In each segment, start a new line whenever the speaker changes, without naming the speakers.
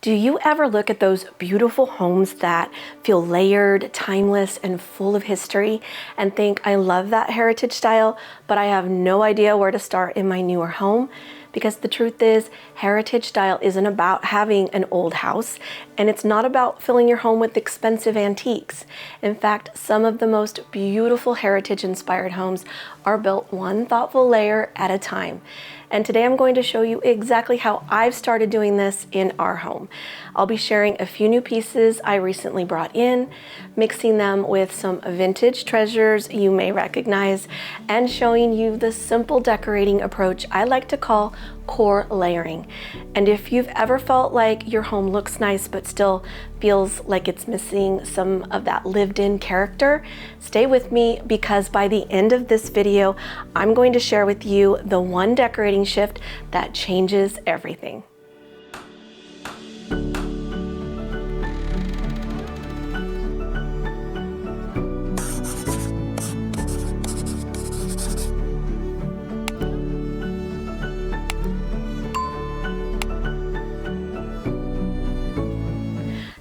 Do you ever look at those beautiful homes that feel layered, timeless, and full of history and think, I love that heritage style, but I have no idea where to start in my newer home? Because the truth is, heritage style isn't about having an old house, and it's not about filling your home with expensive antiques. In fact, some of the most beautiful heritage-inspired homes are built one thoughtful layer at a time. And today I'm going to show you exactly how I've started doing this in our home. I'll be sharing a few new pieces I recently brought in, mixing them with some vintage treasures you may recognize, and showing you the simple decorating approach I like to call core layering. And if you've ever felt like your home looks nice but still feels like it's missing some of that lived-in character, stay with me, because by the end of this video, I'm going to share with you the one decorating shift that changes everything.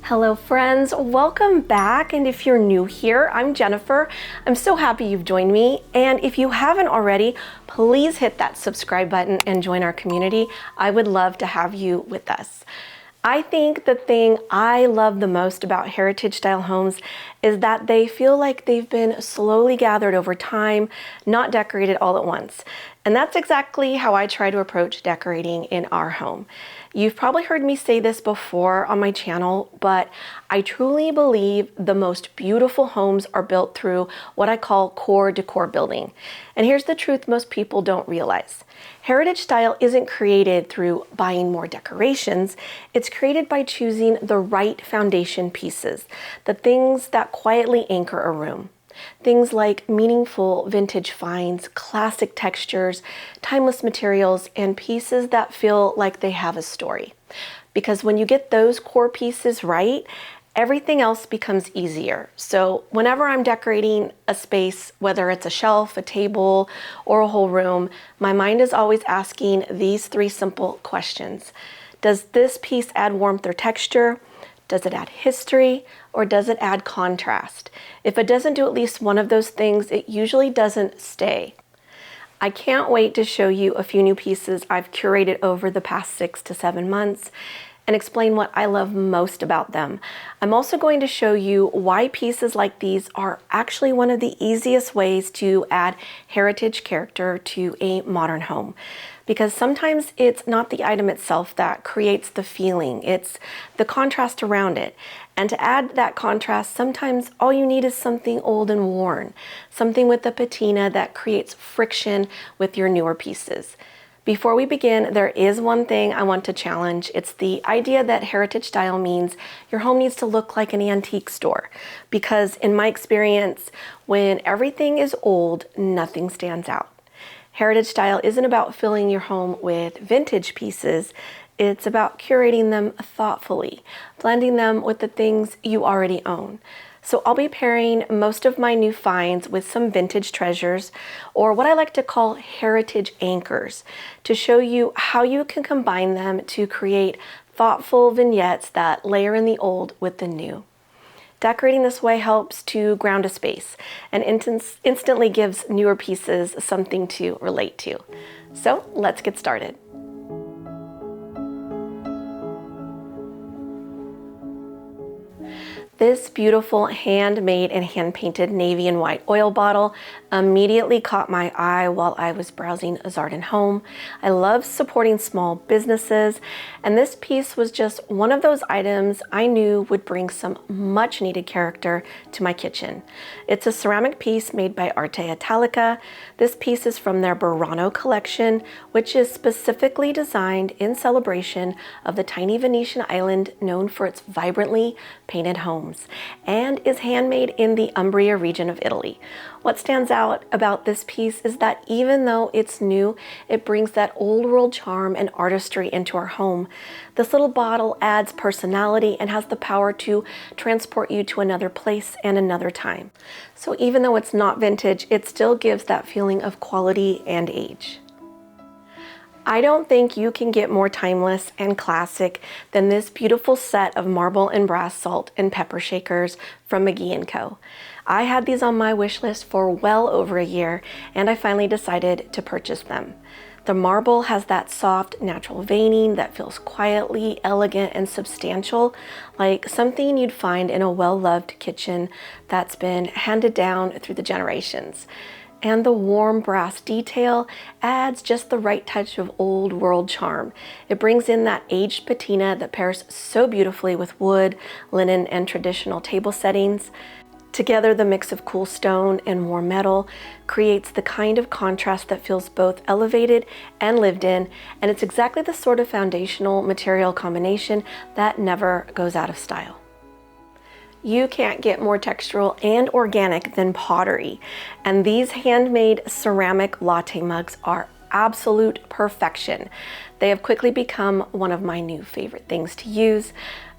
Hello friends, welcome back. And if you're new here, I'm Jennifer. I'm so happy you've joined me. And if you haven't already, please hit that subscribe button and join our community. I would love to have you with us. I think the thing I love the most about heritage style homes is that they feel like they've been slowly gathered over time, not decorated all at once. And that's exactly how I try to approach decorating in our home. You've probably heard me say this before on my channel, but I truly believe the most beautiful homes are built through what I call core decor building. And here's the truth most people don't realize. Heritage style isn't created through buying more decorations. It's created by choosing the right foundation pieces, the things that quietly anchor a room. Things like meaningful vintage finds, classic textures, timeless materials, and pieces that feel like they have a story. Because when you get those core pieces right, everything else becomes easier. So whenever I'm decorating a space, whether it's a shelf, a table, or a whole room, my mind is always asking these three simple questions. Does this piece add warmth or texture? Does it add history, or does it add contrast? If it doesn't do at least one of those things, it usually doesn't stay. I can't wait to show you a few new pieces I've curated over the past 6 to 7 months and explain what I love most about them. I'm also going to show you why pieces like these are actually one of the easiest ways to add heritage character to a modern home. Because sometimes it's not the item itself that creates the feeling, it's the contrast around it. And to add that contrast, sometimes all you need is something old and worn, something with a patina that creates friction with your newer pieces. Before we begin, there is one thing I want to challenge. It's the idea that heritage style means your home needs to look like an antique store. Because in my experience, when everything is old, nothing stands out. Heritage style isn't about filling your home with vintage pieces. It's about curating them thoughtfully, blending them with the things you already own. So I'll be pairing most of my new finds with some vintage treasures, or what I like to call heritage anchors, to show you how you can combine them to create thoughtful vignettes that layer in the old with the new. Decorating this way helps to ground a space and instantly gives newer pieces something to relate to. So let's get started. This beautiful handmade and hand-painted navy and white oil bottle immediately caught my eye while I was browsing a Zardin home. I love supporting small businesses, and this piece was just one of those items I knew would bring some much needed character to my kitchen. It's a ceramic piece made by Arte Italica. This piece is from their Burano collection, which is specifically designed in celebration of the tiny Venetian island known for its vibrantly painted homes, and is handmade in the Umbria region of Italy. What stands out about this piece is that even though it's new, it brings that old world charm and artistry into our home. This little bottle adds personality and has the power to transport you to another place and another time. So even though it's not vintage, it still gives that feeling of quality and age. I don't think you can get more timeless and classic than this beautiful set of marble and brass salt and pepper shakers from McGee & Co. I had these on my wish list for well over a year, and I finally decided to purchase them. The marble has that soft, natural veining that feels quietly elegant and substantial, like something you'd find in a well-loved kitchen that's been handed down through the generations. And the warm brass detail adds just the right touch of old world charm. It brings in that aged patina that pairs so beautifully with wood, linen, and traditional table settings. Together, the mix of cool stone and warm metal creates the kind of contrast that feels both elevated and lived in, and it's exactly the sort of foundational material combination that never goes out of style. You can't get more textural and organic than pottery, and these handmade ceramic latte mugs are absolute perfection. They have quickly become one of my new favorite things to use.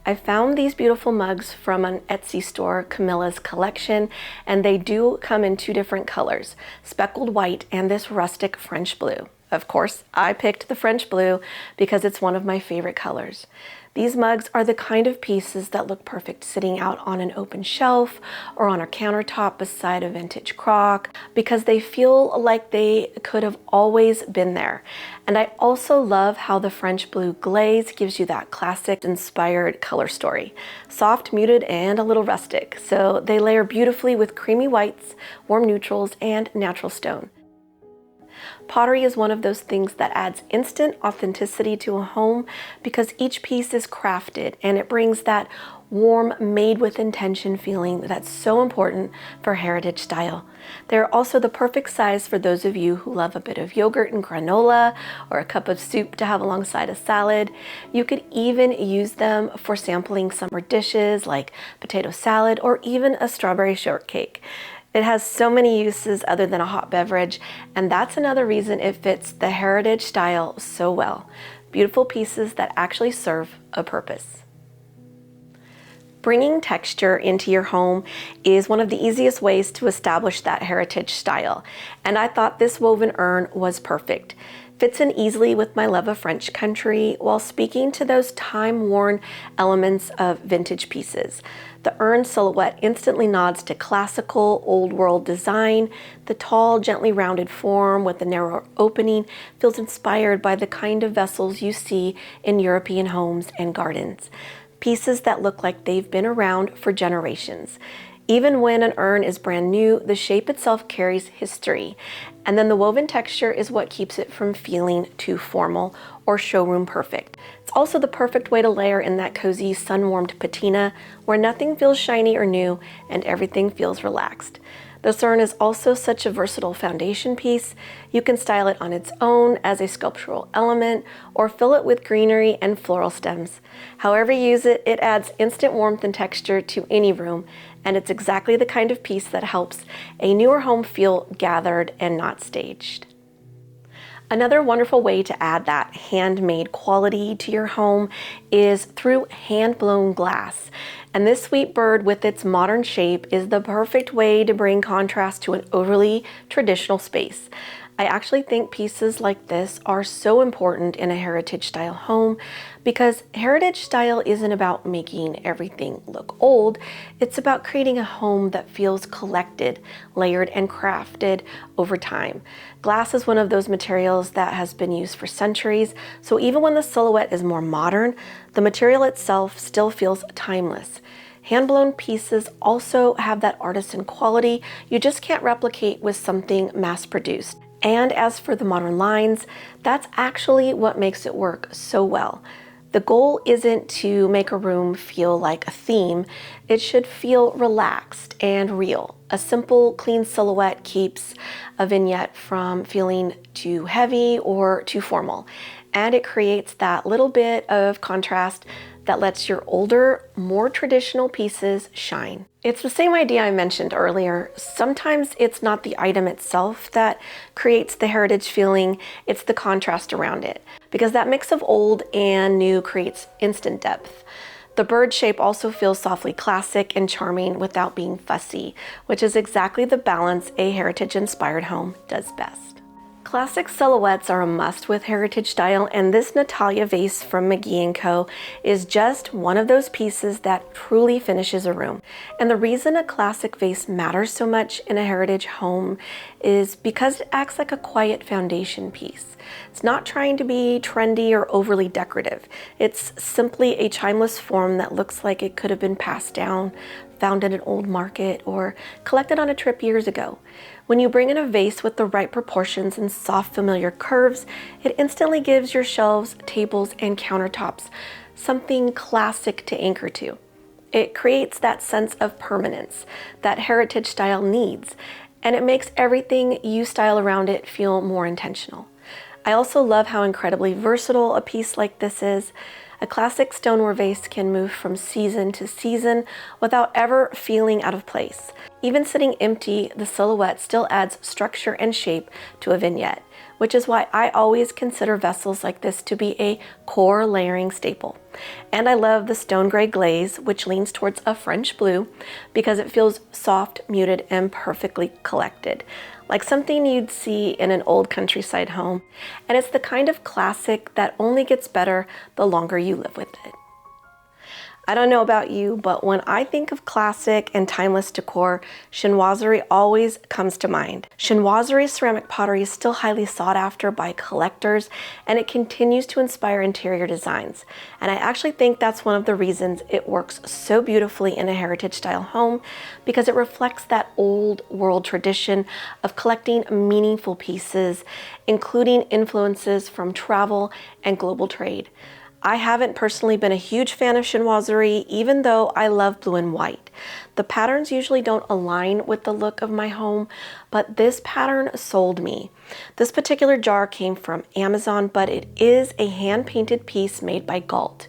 I found these beautiful mugs from an Etsy store, Camilla's Collection, and they do come in two different colors, speckled white and this rustic French blue. Of course, I picked the French blue because it's one of my favorite colors. These mugs are the kind of pieces that look perfect sitting out on an open shelf or on a countertop beside a vintage crock because they feel like they could have always been there. And I also love how the French blue glaze gives you that classic inspired color story. Soft, muted, and a little rustic. So they layer beautifully with creamy whites, warm neutrals, and natural stone. Pottery is one of those things that adds instant authenticity to a home because each piece is crafted and it brings that warm, made with intention feeling that's so important for heritage style. They're also the perfect size for those of you who love a bit of yogurt and granola or a cup of soup to have alongside a salad. You could even use them for sampling summer dishes like potato salad or even a strawberry shortcake. It has so many uses other than a hot beverage, and that's another reason it fits the heritage style so well. Beautiful pieces that actually serve a purpose. Bringing texture into your home is one of the easiest ways to establish that heritage style, and I thought this woven urn was perfect. Fits in easily with my love of French country while speaking to those time-worn elements of vintage pieces. The urn silhouette instantly nods to classical, old-world design. The tall, gently rounded form with the narrow opening feels inspired by the kind of vessels you see in European homes and gardens. Pieces that look like they've been around for generations. Even when an urn is brand new, the shape itself carries history. And then the woven texture is what keeps it from feeling too formal or showroom perfect. It's also the perfect way to layer in that cozy sun-warmed patina where nothing feels shiny or new and everything feels relaxed. This urn is also such a versatile foundation piece. You can style it on its own as a sculptural element or fill it with greenery and floral stems. However you use it, it adds instant warmth and texture to any room, and it's exactly the kind of piece that helps a newer home feel gathered and not staged. Another wonderful way to add that handmade quality to your home is through hand-blown glass. And this sweet bird with its modern shape is the perfect way to bring contrast to an overly traditional space. I actually think pieces like this are so important in a heritage style home because heritage style isn't about making everything look old. It's about creating a home that feels collected, layered, and crafted over time. Glass is one of those materials that has been used for centuries, so even when the silhouette is more modern, the material itself still feels timeless. Hand-blown pieces also have that artisan quality you just can't replicate with something mass-produced. And as for the modern lines, that's actually what makes it work so well. The goal isn't to make a room feel like a theme. It should feel relaxed and real. A simple, clean silhouette keeps a vignette from feeling too heavy or too formal. And it creates that little bit of contrast that lets your older, more traditional pieces shine. It's the same idea I mentioned earlier. Sometimes it's not the item itself that creates the heritage feeling, it's the contrast around it, because that mix of old and new creates instant depth. The bird shape also feels softly classic and charming without being fussy, which is exactly the balance a heritage-inspired home does best. Classic silhouettes are a must with heritage style, and this Natalia vase from McGee & Co. is just one of those pieces that truly finishes a room. And the reason a classic vase matters so much in a heritage home is because it acts like a quiet foundation piece. It's not trying to be trendy or overly decorative. It's simply a timeless form that looks like it could have been passed down, found in an old market, or collected on a trip years ago. When you bring in a vase with the right proportions and soft, familiar curves, it instantly gives your shelves, tables, and countertops something classic to anchor to. It creates that sense of permanence that heritage style needs, and it makes everything you style around it feel more intentional. I also love how incredibly versatile a piece like this is. A classic stoneware vase can move from season to season without ever feeling out of place. Even sitting empty, the silhouette still adds structure and shape to a vignette, which is why I always consider vessels like this to be a core layering staple. And I love the stone gray glaze, which leans towards a French blue because it feels soft, muted, and perfectly collected, like something you'd see in an old countryside home. And it's the kind of classic that only gets better the longer you live with it. I don't know about you, but when I think of classic and timeless decor, chinoiserie always comes to mind. Chinoiserie ceramic pottery is still highly sought after by collectors, and it continues to inspire interior designs. And I actually think that's one of the reasons it works so beautifully in a heritage style home, because it reflects that old world tradition of collecting meaningful pieces, including influences from travel and global trade. I haven't personally been a huge fan of chinoiserie, even though I love blue and white. The patterns usually don't align with the look of my home, but this pattern sold me. This particular jar came from Amazon, but it is a hand-painted piece made by Galt.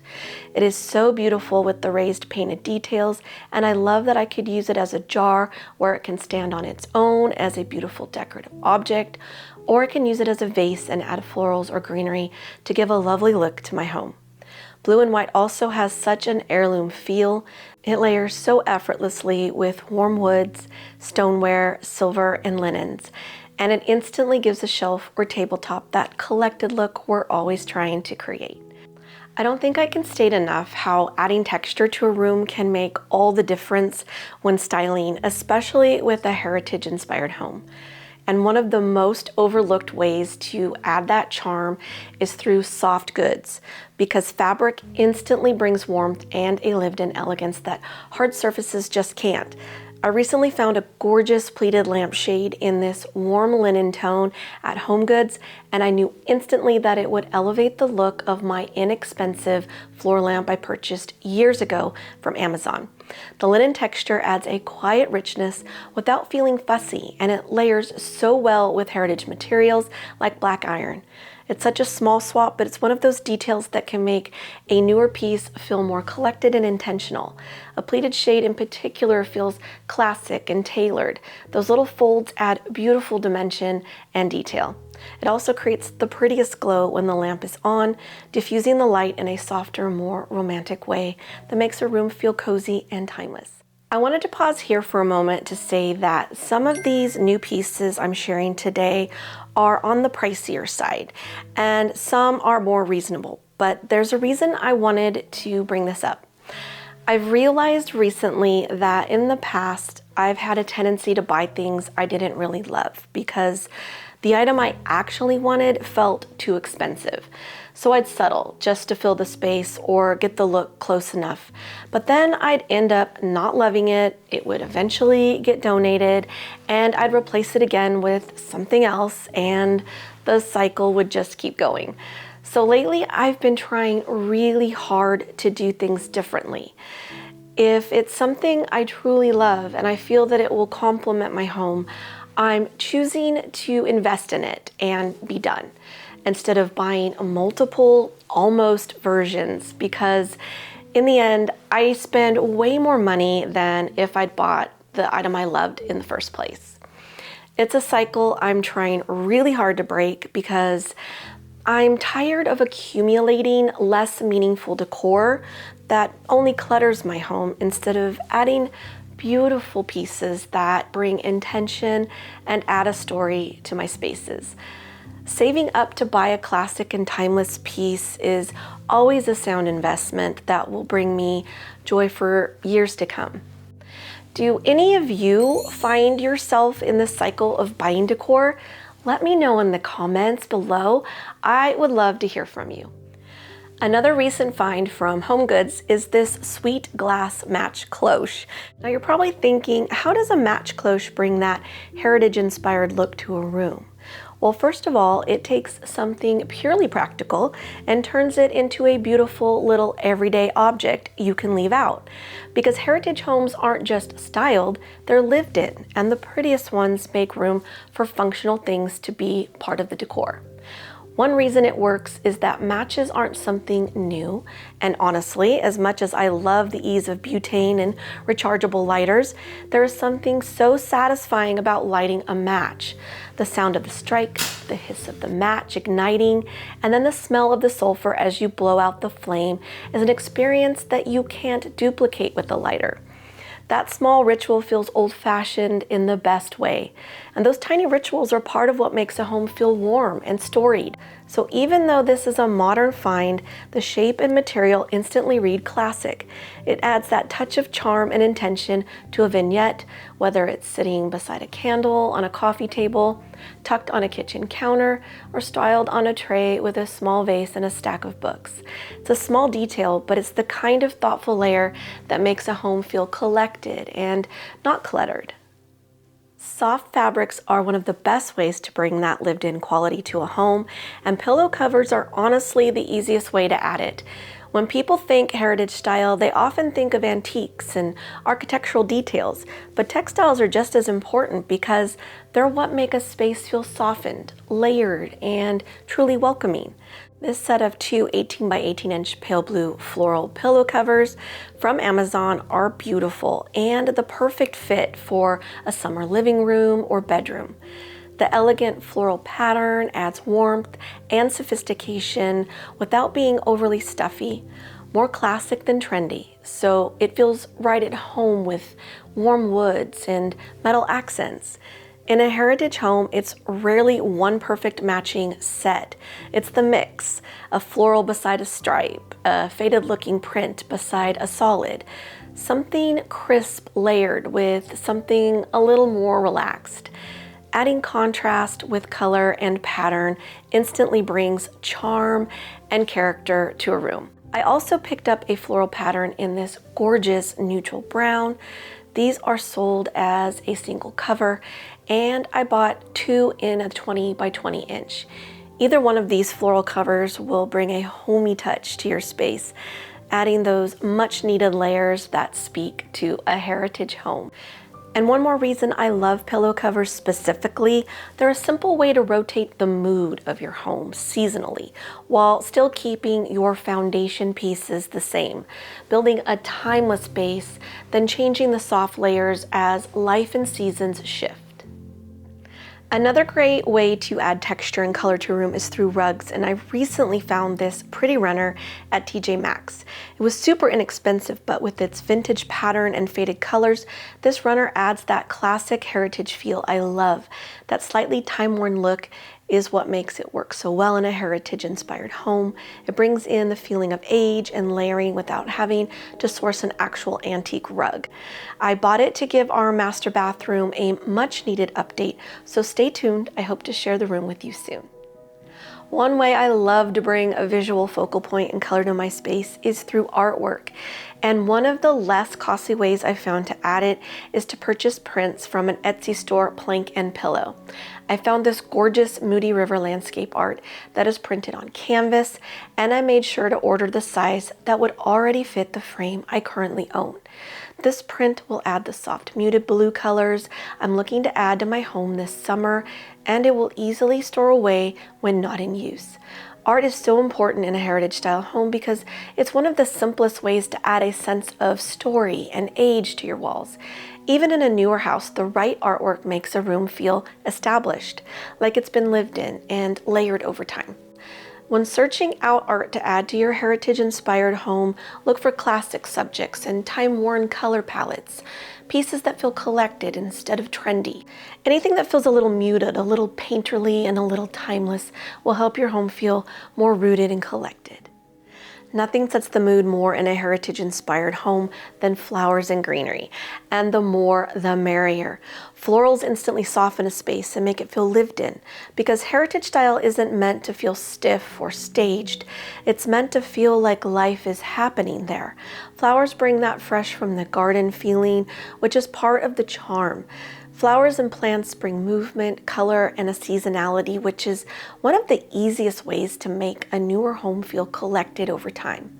It is so beautiful with the raised painted details, and I love that I could use it as a jar where it can stand on its own as a beautiful decorative object, or I can use it as a vase and add florals or greenery to give a lovely look to my home. Blue and white also has such an heirloom feel. It layers so effortlessly with warm woods, stoneware, silver, and linens, and it instantly gives a shelf or tabletop that collected look we're always trying to create. I don't think I can state enough how adding texture to a room can make all the difference when styling, especially with a heritage-inspired home. And one of the most overlooked ways to add that charm is through soft goods, because fabric instantly brings warmth and a lived-in elegance that hard surfaces just can't. I recently found a gorgeous pleated lampshade in this warm linen tone at HomeGoods, and I knew instantly that it would elevate the look of my inexpensive floor lamp I purchased years ago from Amazon. The linen texture adds a quiet richness without feeling fussy, and it layers so well with heritage materials like black iron. It's such a small swap, but it's one of those details that can make a newer piece feel more collected and intentional. A pleated shade in particular feels classic and tailored. Those little folds add beautiful dimension and detail. It also creates the prettiest glow when the lamp is on, diffusing the light in a softer, more romantic way that makes a room feel cozy and timeless. I wanted to pause here for a moment to say that some of these new pieces I'm sharing today are on the pricier side, and some are more reasonable, but there's a reason I wanted to bring this up. I've realized recently that in the past, I've had a tendency to buy things I didn't really love because the item I actually wanted felt too expensive. So I'd settle just to fill the space or get the look close enough. But then I'd end up not loving it, it would eventually get donated, and I'd replace it again with something else, and the cycle would just keep going. So lately I've been trying really hard to do things differently. If it's something I truly love and I feel that it will complement my home, I'm choosing to invest in it and be done, instead of buying multiple almost versions, because in the end, I spend way more money than if I'd bought the item I loved in the first place. It's a cycle I'm trying really hard to break because I'm tired of accumulating less meaningful decor that only clutters my home instead of adding beautiful pieces that bring intention and add a story to my spaces. Saving up to buy a classic and timeless piece is always a sound investment that will bring me joy for years to come. Do any of you find yourself in the cycle of buying decor? Let me know in the comments below. I would love to hear from you. Another recent find from HomeGoods is this sweet glass match cloche. Now you're probably thinking, how does a match cloche bring that heritage-inspired look to a room? Well, first of all, it takes something purely practical and turns it into a beautiful little everyday object you can leave out. Because heritage homes aren't just styled, they're lived in, and the prettiest ones make room for functional things to be part of the decor. One reason it works is that matches aren't something new, and honestly, as much as I love the ease of butane and rechargeable lighters, there is something so satisfying about lighting a match. The sound of the strike, the hiss of the match igniting, and then the smell of the sulfur as you blow out the flame is an experience that you can't duplicate with a lighter. That small ritual feels old-fashioned in the best way. And those tiny rituals are part of what makes a home feel warm and storied. So even though this is a modern find, the shape and material instantly read classic. It adds that touch of charm and intention to a vignette, whether it's sitting beside a candle on a coffee table, tucked on a kitchen counter, or styled on a tray with a small vase and a stack of books. It's a small detail, but it's the kind of thoughtful layer that makes a home feel collected and not cluttered. Soft fabrics are one of the best ways to bring that lived-in quality to a home, and pillow covers are honestly the easiest way to add it. When people think heritage style, they often think of antiques and architectural details, but textiles are just as important because they're what make a space feel softened, layered, and truly welcoming. This set of two 18 by 18 inch pale blue floral pillow covers from Amazon are beautiful and the perfect fit for a summer living room or bedroom. The elegant floral pattern adds warmth and sophistication without being overly stuffy, more classic than trendy, so it feels right at home with warm woods and metal accents. In a heritage home, it's rarely one perfect matching set. It's the mix, a floral beside a stripe, a faded looking print beside a solid, something crisp layered with something a little more relaxed. Adding contrast with color and pattern instantly brings charm and character to a room. I also picked up a floral pattern in this gorgeous neutral brown. These are sold as a single cover, and I bought two in a 20 by 20 inch. Either one of these floral covers will bring a homey touch to your space, adding those much needed layers that speak to a heritage home. And one more reason I love pillow covers specifically, they're a simple way to rotate the mood of your home seasonally, while still keeping your foundation pieces the same, building a timeless base, then changing the soft layers as life and seasons shift. Another great way to add texture and color to a room is through rugs, and I recently found this pretty runner at TJ Maxx. It was super inexpensive, but with its vintage pattern and faded colors, this runner adds that classic heritage feel I love. That slightly time-worn look is what makes it work so well in a heritage-inspired home. It brings in the feeling of age and layering without having to source an actual antique rug. I bought it to give our master bathroom a much-needed update, so stay tuned. I hope to share the room with you soon. One way I love to bring a visual focal point and color to my space is through artwork. And one of the less costly ways I've found to add it is to purchase prints from an Etsy store, Plank and Pillow. I found this gorgeous Moody River landscape art that is printed on canvas, and I made sure to order the size that would already fit the frame I currently own. This print will add the soft muted blue colors I'm looking to add to my home this summer, and it will easily store away when not in use. Art is so important in a heritage style home because it's one of the simplest ways to add a sense of story and age to your walls. Even in a newer house, the right artwork makes a room feel established, like it's been lived in and layered over time. When searching out art to add to your heritage-inspired home, look for classic subjects and time-worn color palettes, pieces that feel collected instead of trendy. Anything that feels a little muted, a little painterly, and a little timeless will help your home feel more rooted and collected. Nothing sets the mood more in a heritage-inspired home than flowers and greenery, and the more the merrier. Florals instantly soften a space and make it feel lived in, because heritage style isn't meant to feel stiff or staged. It's meant to feel like life is happening there. Flowers bring that fresh from the garden feeling, which is part of the charm. Flowers and plants bring movement, color, and a seasonality, which is one of the easiest ways to make a newer home feel collected over time.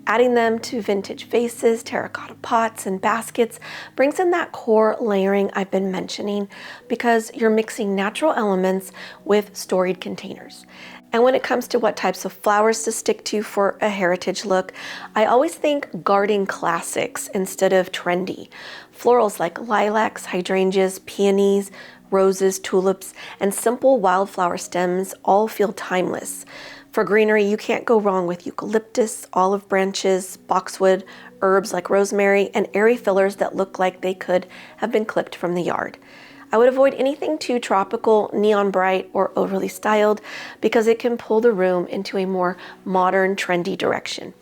Adding them to vintage vases, terracotta pots, and baskets brings in that core layering I've been mentioning, because you're mixing natural elements with storied containers. And when it comes to what types of flowers to stick to for a heritage look, I always think garden classics instead of trendy. Florals like lilacs, hydrangeas, peonies, roses, tulips, and simple wildflower stems all feel timeless. For greenery, you can't go wrong with eucalyptus, olive branches, boxwood, herbs like rosemary, and airy fillers that look like they could have been clipped from the yard. I would avoid anything too tropical, neon bright, or overly styled, because it can pull the room into a more modern, trendy direction.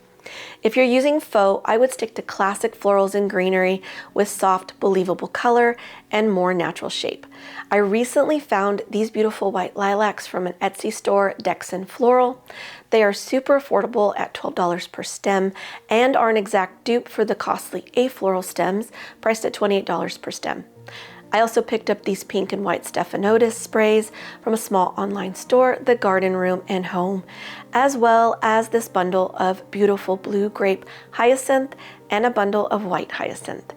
If you're using faux, I would stick to classic florals and greenery with soft, believable color and more natural shape. I recently found these beautiful white lilacs from an Etsy store, Dexon Floral. They are super affordable at $12 per stem and are an exact dupe for the costly A-floral stems, priced at $28 per stem. I also picked up these pink and white stephanotis sprays from a small online store, The Garden Room and Home, as well as this bundle of beautiful blue grape hyacinth and a bundle of white hyacinth.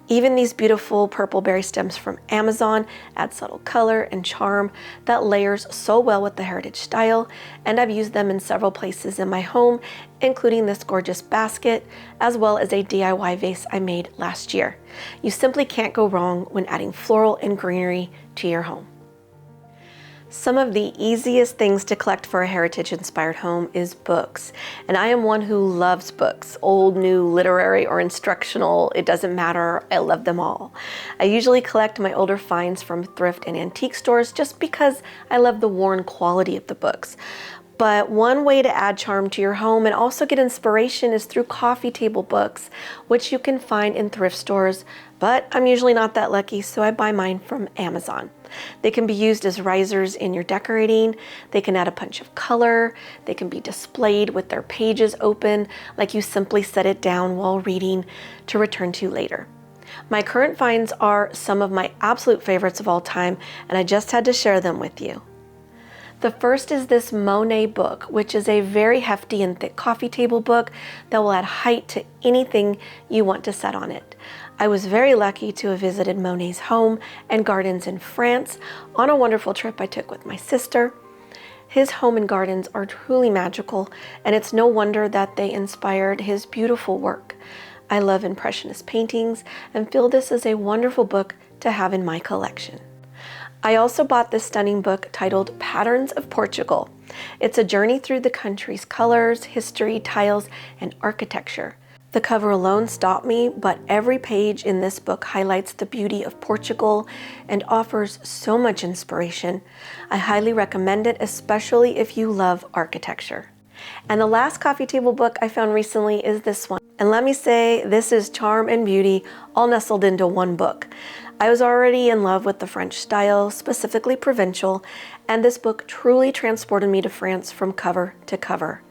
Even these beautiful purple berry stems from Amazon add subtle color and charm that layers so well with the heritage style, and I've used them in several places in my home, including this gorgeous basket, as well as a DIY vase I made last year. You simply can't go wrong when adding floral and greenery to your home. Some of the easiest things to collect for a heritage-inspired home is books. And I am one who loves books, old, new, literary, or instructional. It doesn't matter, I love them all. I usually collect my older finds from thrift and antique stores just because I love the worn quality of the books. But one way to add charm to your home and also get inspiration is through coffee table books, which you can find in thrift stores, but I'm usually not that lucky, so I buy mine from Amazon. They can be used as risers in your decorating. They can add a punch of color. They can be displayed with their pages open, like you simply set it down while reading to return to later. My current finds are some of my absolute favorites of all time, and I just had to share them with you. The first is this Monet book, which is a very hefty and thick coffee table book that will add height to anything you want to set on it. I was very lucky to have visited Monet's home and gardens in France on a wonderful trip I took with my sister. His home and gardens are truly magical, and it's no wonder that they inspired his beautiful work. I love Impressionist paintings and feel this is a wonderful book to have in my collection. I also bought this stunning book titled Patterns of Portugal. It's a journey through the country's colors, history, tiles, and architecture. The cover alone stopped me, but every page in this book highlights the beauty of Portugal and offers so much inspiration. I highly recommend it, especially if you love architecture. And the last coffee table book I found recently is this one. And let me say, this is charm and beauty all nestled into one book. I was already in love with the French style, specifically provincial, and this book truly transported me to France from cover to cover.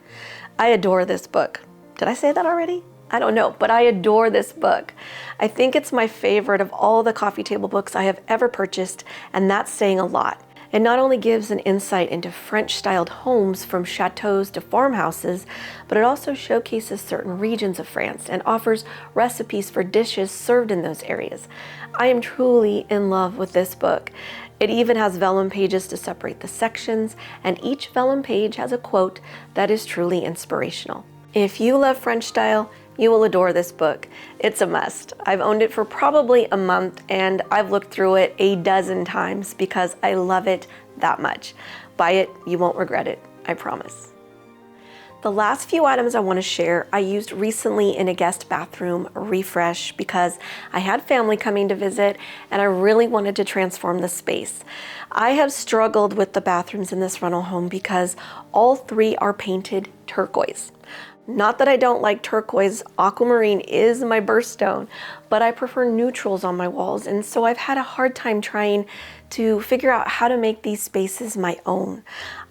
I adore this book. Did I say that already? I don't know, but I adore this book. I think it's my favorite of all the coffee table books I have ever purchased, and that's saying a lot. It not only gives an insight into French-styled homes from chateaus to farmhouses, but it also showcases certain regions of France and offers recipes for dishes served in those areas. I am truly in love with this book. It even has vellum pages to separate the sections, and each vellum page has a quote that is truly inspirational. If you love French style, you will adore this book. It's a must. I've owned it for probably a month, and I've looked through it a dozen times because I love it that much. Buy it, you won't regret it, I promise. The last few items I want to share, I used recently in a guest bathroom refresh because I had family coming to visit and I really wanted to transform the space. I have struggled with the bathrooms in this rental home because all three are painted turquoise. Not that I don't like turquoise, aquamarine is my birthstone, but I prefer neutrals on my walls, and so I've had a hard time trying to figure out how to make these spaces my own.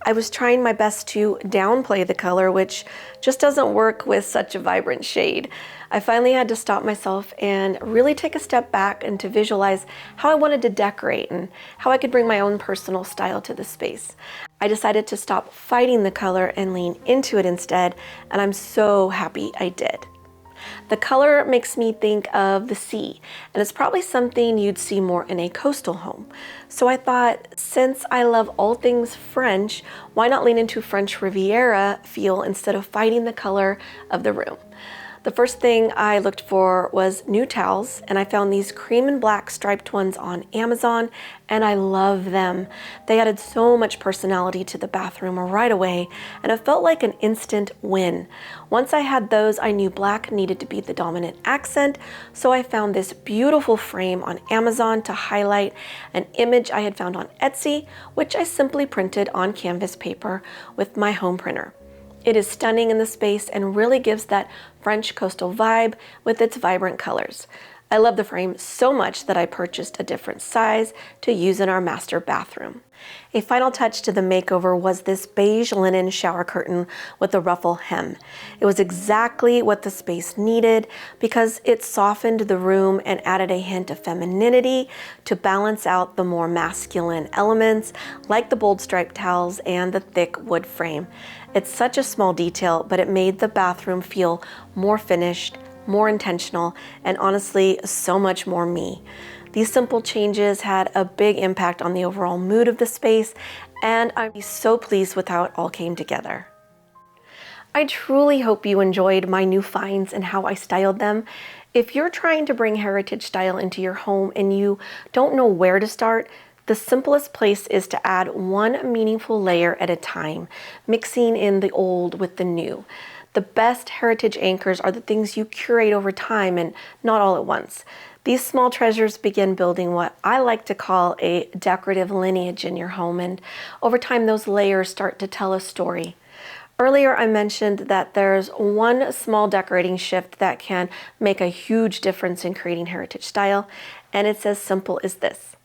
I was trying my best to downplay the color, which just doesn't work with such a vibrant shade. I finally had to stop myself and really take a step back and to visualize how I wanted to decorate and how I could bring my own personal style to the space. I decided to stop fighting the color and lean into it instead, and I'm so happy I did. The color makes me think of the sea, and it's probably something you'd see more in a coastal home. So I thought, since I love all things French, why not lean into French Riviera feel instead of fighting the color of the room? The first thing I looked for was new towels, and I found these cream and black striped ones on Amazon, and I love them. They added so much personality to the bathroom right away, and it felt like an instant win. Once I had those, I knew black needed to be the dominant accent, so I found this beautiful frame on Amazon to highlight an image I had found on Etsy, which I simply printed on canvas paper with my home printer. It is stunning in the space and really gives that French coastal vibe with its vibrant colors. I love the frame so much that I purchased a different size to use in our master bathroom. A final touch to the makeover was this beige linen shower curtain with a ruffle hem. It was exactly what the space needed because it softened the room and added a hint of femininity to balance out the more masculine elements like the bold striped towels and the thick wood frame. It's such a small detail, but it made the bathroom feel more finished, more intentional, and honestly, so much more me. These simple changes had a big impact on the overall mood of the space, and I'm so pleased with how it all came together. I truly hope you enjoyed my new finds and how I styled them. If you're trying to bring heritage style into your home and you don't know where to start, the simplest place is to add one meaningful layer at a time, mixing in the old with the new. The best heritage anchors are the things you curate over time and not all at once. These small treasures begin building what I like to call a decorative lineage in your home, and over time those layers start to tell a story. Earlier I mentioned that there's one small decorating shift that can make a huge difference in creating heritage style, and it's as simple as this.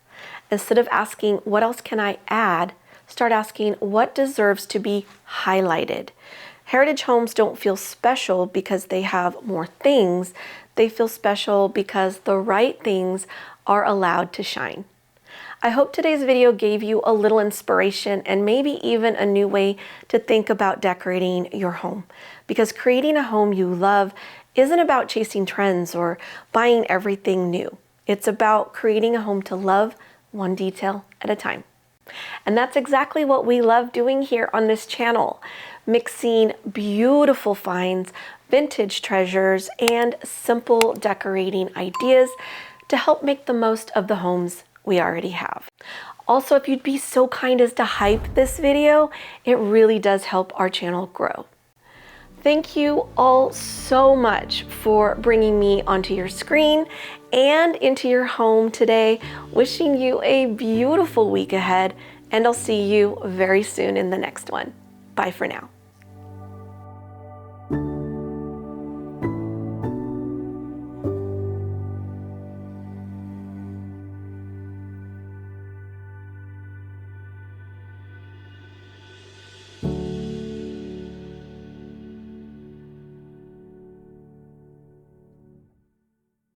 Instead of asking, what else can I add? Start asking, what deserves to be highlighted? Heritage homes don't feel special because they have more things. They feel special because the right things are allowed to shine. I hope today's video gave you a little inspiration and maybe even a new way to think about decorating your home. Because creating a home you love isn't about chasing trends or buying everything new. It's about creating a home to love, one detail at a time. And that's exactly what we love doing here on this channel, mixing beautiful finds, vintage treasures, and simple decorating ideas to help make the most of the homes we already have. Also, if you'd be so kind as to hype this video, it really does help our channel grow. Thank you all so much for bringing me onto your screen and into your home today. Wishing you a beautiful week ahead, and I'll see you very soon in the next one. Bye for now.